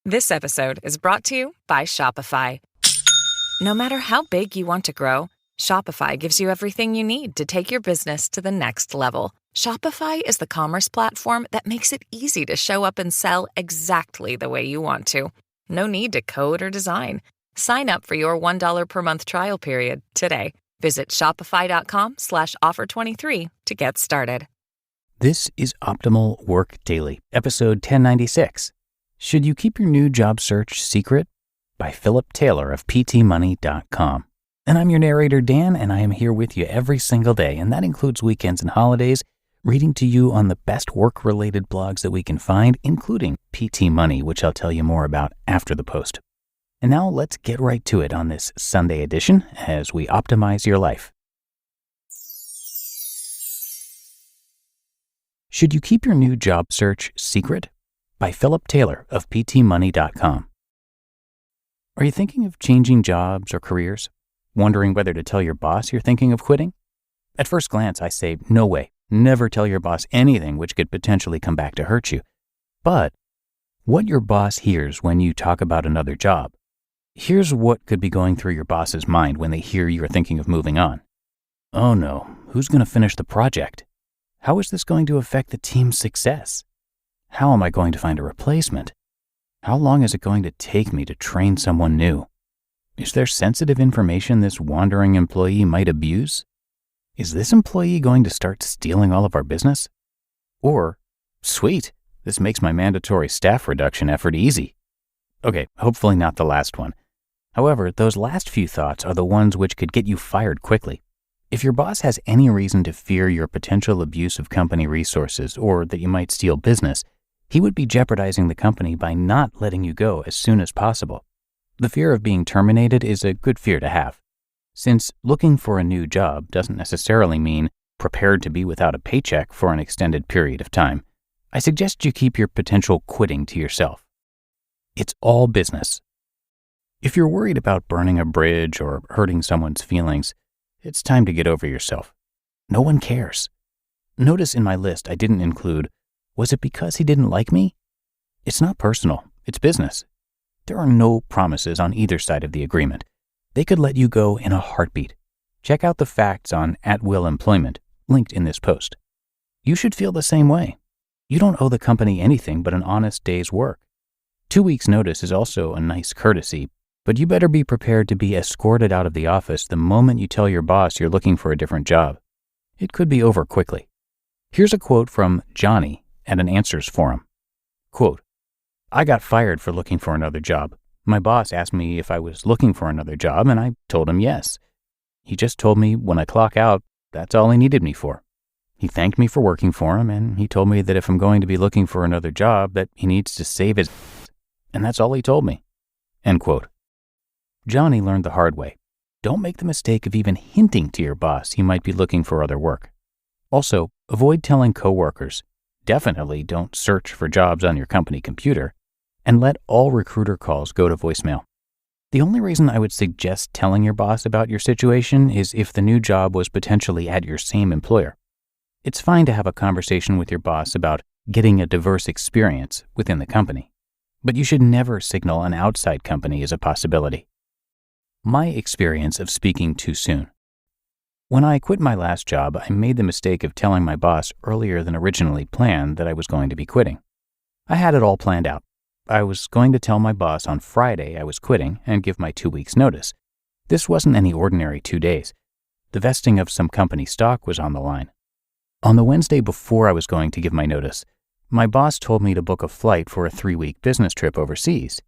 This episode is brought to you by Shopify. No matter how big you want to grow, Shopify gives you everything you need to take your business to the next level. Shopify is the commerce platform that makes it easy to show up and sell exactly the way you want to. No need to code or design. Sign up for your $1 per month trial period today. Visit shopify.com/offer23 to get started. This is Optimal Work Daily, episode 1096. Should You Keep Your New Job Search Secret? By Philip Taylor of ptmoney.com. And I'm your narrator, Dan, and I am here with you every single day, and that includes weekends and holidays, reading to you on the best work-related blogs that we can find, including PT Money, which I'll tell you more about after the post. And now let's get right to it on this Sunday edition as we optimize your life. Should You Keep Your New Job Search Secret? By Philip Taylor of ptmoney.com. Are you thinking of changing jobs or careers? Wondering whether to tell your boss you're thinking of quitting? At first glance, I say, no way. Never tell your boss anything which could potentially come back to hurt you. But what your boss hears when you talk about another job. Here's what could be going through your boss's mind when they hear you're thinking of moving on. Oh no, who's going to finish the project? How is this going to affect the team's success? How am I going to find a replacement? How long is it going to take me to train someone new? Is there sensitive information this wandering employee might abuse? Is this employee going to start stealing all of our business? Or, sweet, this makes my mandatory staff reduction effort easy. Okay, hopefully not the last one. However, those last few thoughts are the ones which could get you fired quickly. If your boss has any reason to fear your potential abuse of company resources or that you might steal business, he would be jeopardizing the company by not letting you go as soon as possible. The fear of being terminated is a good fear to have, since looking for a new job doesn't necessarily mean prepared to be without a paycheck for an extended period of time. I suggest you keep your potential quitting to yourself. It's all business. If you're worried about burning a bridge or hurting someone's feelings, it's time to get over yourself. No one cares. Notice in my list I didn't include, was it because he didn't like me? It's not personal, it's business. There are no promises on either side of the agreement. They could let you go in a heartbeat. Check out the facts on at-will employment, linked in this post. You should feel the same way. You don't owe the company anything but an honest day's work. 2 weeks' notice is also a nice courtesy, but you better be prepared to be escorted out of the office the moment you tell your boss you're looking for a different job. It could be over quickly. Here's a quote from Johnny at an Answers forum. Quote, I got fired for looking for another job. My boss asked me if I was looking for another job, and I told him yes. He just told me when I clock out, that's all he needed me for. He thanked me for working for him, and he told me that if I'm going to be looking for another job, that he needs to save his and that's all he told me. End quote. Johnny learned the hard way. Don't make the mistake of even hinting to your boss you might be looking for other work. Also, avoid telling coworkers. Definitely don't search for jobs on your company computer, and let all recruiter calls go to voicemail. The only reason I would suggest telling your boss about your situation is if the new job was potentially at your same employer. It's fine to have a conversation with your boss about getting a diverse experience within the company, but you should never signal an outside company as a possibility. My experience of speaking too soon. When I quit my last job, I made the mistake of telling my boss earlier than originally planned that I was going to be quitting. I had it all planned out. I was going to tell my boss on Friday I was quitting and give my 2 weeks' notice. This wasn't any ordinary 2 days. The vesting of some company stock was on the line. On the Wednesday before I was going to give my notice, my boss told me to book a flight for a 3-week business trip overseas.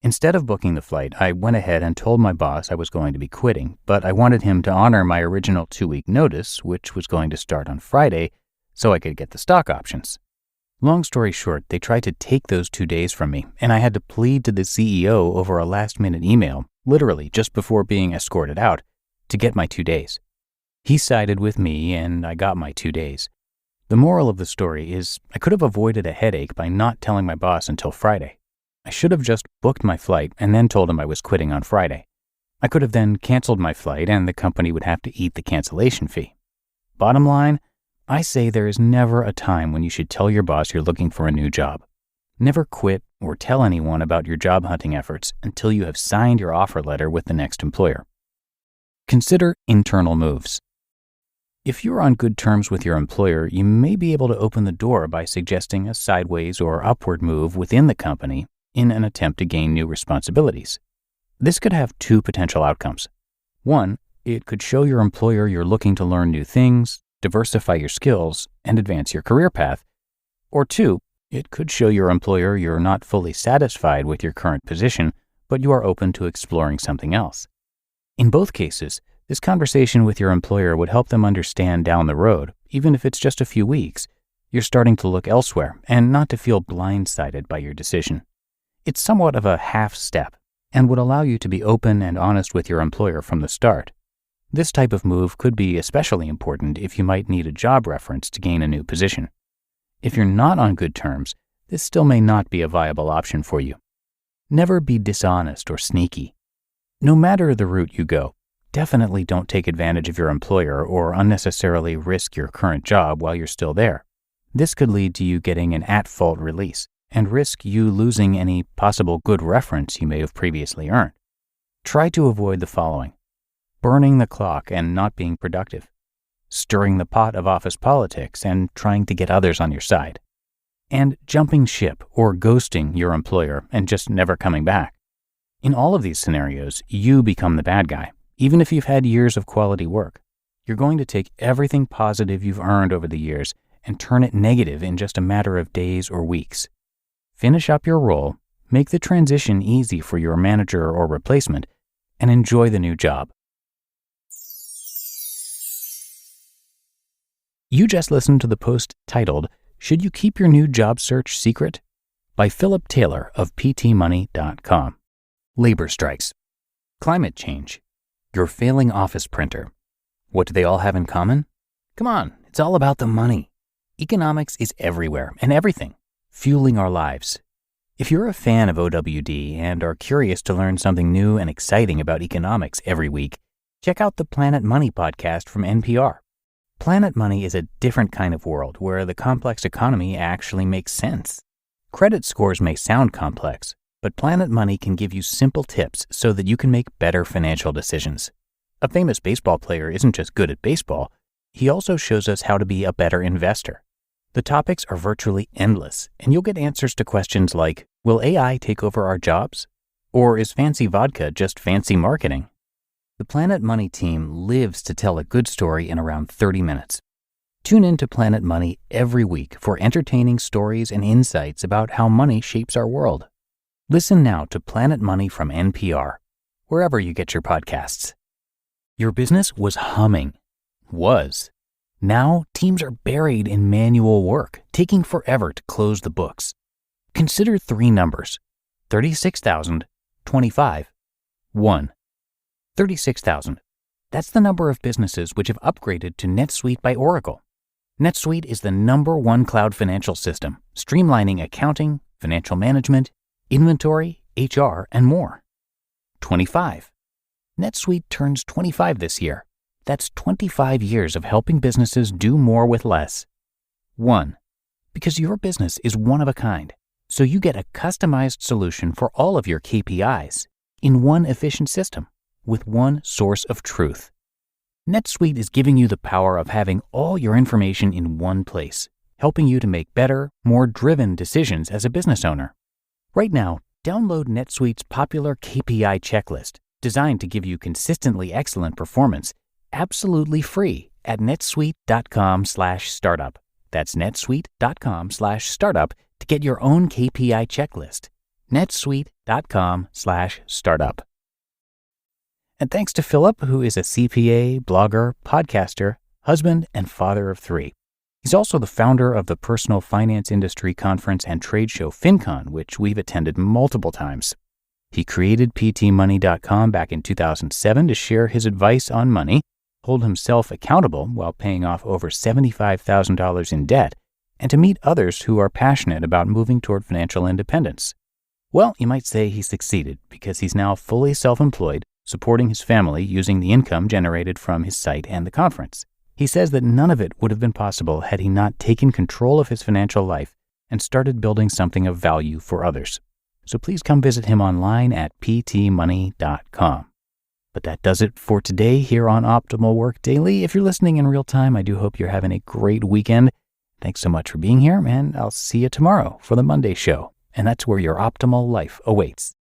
Instead of booking the flight, I went ahead and told my boss I was going to be quitting, but I wanted him to honor my original 2-week notice, which was going to start on Friday, so I could get the stock options. Long story short, they tried to take those 2 days from me, and I had to plead to the CEO over a last-minute email, literally just before being escorted out, to get my 2 days. He sided with me, and I got my 2 days. The moral of the story is I could have avoided a headache by not telling my boss until Friday. I should have just booked my flight and then told him I was quitting on Friday. I could have then canceled my flight and the company would have to eat the cancellation fee. Bottom line, I say there is never a time when you should tell your boss you're looking for a new job. Never quit or tell anyone about your job hunting efforts until you have signed your offer letter with the next employer. Consider internal moves. If you're on good terms with your employer, you may be able to open the door by suggesting a sideways or upward move within the company in an attempt to gain new responsibilities. This could have two potential outcomes. One, it could show your employer you're looking to learn new things, diversify your skills, and advance your career path. Or two, it could show your employer you're not fully satisfied with your current position, but you are open to exploring something else. In both cases, this conversation with your employer would help them understand down the road, even if it's just a few weeks, you're starting to look elsewhere and not to feel blindsided by your decision. It's somewhat of a half step and would allow you to be open and honest with your employer from the start. This type of move could be especially important if you might need a job reference to gain a new position. If you're not on good terms, this still may not be a viable option for you. Never be dishonest or sneaky. No matter the route you go, definitely don't take advantage of your employer or unnecessarily risk your current job while you're still there. This could lead to you getting an at-fault release and risk you losing any possible good reference you may have previously earned. Try to avoid the following: burning the clock and not being productive, stirring the pot of office politics and trying to get others on your side, and jumping ship or ghosting your employer and just never coming back. In all of these scenarios, you become the bad guy, even if you've had years of quality work. You're going to take everything positive you've earned over the years and turn it negative in just a matter of days or weeks. Finish up your role, make the transition easy for your manager or replacement, and enjoy the new job. You just listened to the post titled, "Should You Keep Your New Job Search Secret?" by Philip Taylor of PTmoney.com. Labor strikes. Climate change. Your failing office printer. What do they all have in common? Come on, it's all about the money. Economics is everywhere and everything, fueling our lives. If you're a fan of OWD and are curious to learn something new and exciting about economics every week, check out the Planet Money podcast from NPR. Planet Money is a different kind of world where the complex economy actually makes sense. Credit scores may sound complex, but Planet Money can give you simple tips so that you can make better financial decisions. A famous baseball player isn't just good at baseball, he also shows us how to be a better investor. The topics are virtually endless, and you'll get answers to questions like, will AI take over our jobs? Or is fancy vodka just fancy marketing? The Planet Money team lives to tell a good story in around 30 minutes. Tune in to Planet Money every week for entertaining stories and insights about how money shapes our world. Listen now to Planet Money from NPR, wherever you get your podcasts. Your business was humming. Was. Now, teams are buried in manual work, taking forever to close the books. Consider three numbers: 36,000, 25, 1. 36,000. That's the number of businesses which have upgraded to NetSuite by Oracle. NetSuite is the #1 cloud financial system, streamlining accounting, financial management, inventory, HR, and more. 25. NetSuite turns 25 this year. That's 25 years of helping businesses do more with less. 1. Because your business is one of a kind, so you get a customized solution for all of your KPIs in one efficient system with one source of truth. NetSuite is giving you the power of having all your information in one place, helping you to make better, more driven decisions as a business owner. Right now, download NetSuite's popular KPI checklist, designed to give you consistently excellent performance, absolutely free at netsuite.com/startup. That's netsuite.com/startup to get your own KPI checklist. netsuite.com/startup. And thanks to Philip, who is a CPA, blogger, podcaster, husband, and father of 3. He's also the founder of the personal finance industry conference and trade show FinCon, which we've attended multiple times. He created PTmoney.com back in 2007 to share his advice on money, hold himself accountable while paying off over $75,000 in debt, and to meet others who are passionate about moving toward financial independence. Well, you might say he succeeded because he's now fully self-employed, supporting his family using the income generated from his site and the conference. He says that none of it would have been possible had he not taken control of his financial life and started building something of value for others. So please come visit him online at ptmoney.com. But that does it for today here on Optimal Work Daily. If you're listening in real time, I do hope you're having a great weekend. Thanks so much for being here, and I'll see you tomorrow for the Monday show. And that's where your optimal life awaits.